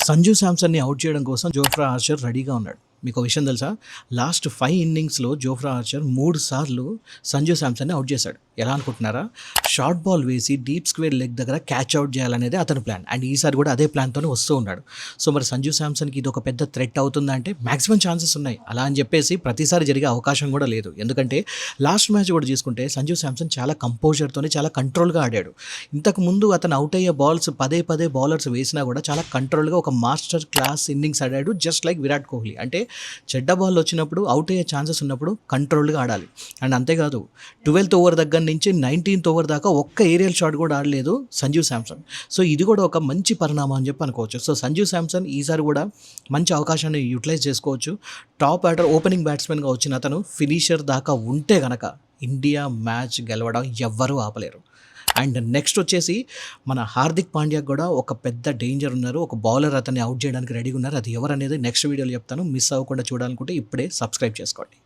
Sanju శాంసన్‌ని out చేయడం కోసం Jofra Archer రెడీగా ఉన్నాడు. మీకో విషయం తెలుసా? లాస్ట్ 5 ఇన్నింగ్స్‌లో జోఫ్రా ఆర్చర్ 3 సార్లు సంజు శాంసన్‌ని ఔట్ చేశాడు. ఎలా అనుకుంటున్నారా? షార్ట్ బాల్ వేసి డీప్ స్క్వేర్ లెగ్ దగ్గర క్యాచ్ ఔట్ చేయాలనేది అతని ప్లాన్. అండ్ ఈసారి కూడా అదే ప్లాన్‌తోనే వస్తూ ఉన్నాడు. సో మరి సంజు శాంసన్‌కి ఇది ఒక పెద్ద థ్రెట్ అవుతుందా అంటే మాక్సిమం ఛాన్సెస్ ఉన్నాయి. అలా అని చెప్పేసి ప్రతిసారి జరిగే అవకాశం కూడా లేదు. ఎందుకంటే లాస్ట్ మ్యాచ్ కూడా చూసుకుంటే సంజు శాంసన్ చాలా కంపోజర్‌తోని చాలా కంట్రోల్‌గా ఆడాడు. ఇంతకుముందు అతను ఔట్ అయ్యే బాల్స్ పదే పదే బౌలర్స్ వేసినా కూడా చాలా కంట్రోల్‌గా ఒక మాస్టర్ క్లాస్ ఇన్నింగ్స్ ఆడాడు. Just like Virat Kohli. అంటే చెడ్డ బాల్ వచ్చినప్పుడు అవుట్ అయ్యే ఛాన్సెస్ ఉన్నప్పుడు కంట్రోల్డ్గా ఆడాలి. అండ్ అంతేకాదు 12th ఓవర్ దగ్గర నుంచి 19th ఓవర్ దాకా ఒక్క ఏరియల్ షాట్ కూడా ఆడలేదు సంజు శాంసన్. సో ఇది కూడా ఒక మంచి పరిణామం అని చెప్పి అనుకోవచ్చు. సో సంజు శాంసన్ ఈసారి కూడా మంచి అవకాశాన్ని యూటిలైజ్ చేసుకోవచ్చు. టాప్ ఆర్డర్ ఓపెనింగ్ బ్యాట్స్మెన్గా వచ్చిన అతను ఫినిషర్ దాకా ఉంటే గనక ఇండియా మ్యాచ్ గెలవడం ఎవ్వరూ ఆపలేరు. అండ్ నెక్స్ట్ వచ్చేసి మన హార్దిక్ పాండ్యాకి కూడా ఒక పెద్ద డేంజర్ ఉన్నారు. ఒక బౌలర్ అతన్ని అవుట్ చేయడానికి రెడీగా ఉన్నారు. అది ఎవరనేది నెక్స్ట్ వీడియోలో చెప్తాను. మిస్ అవ్వకుండా చూడాలనుకుంటే ఇప్పుడే సబ్స్క్రైబ్ చేసుకోండి.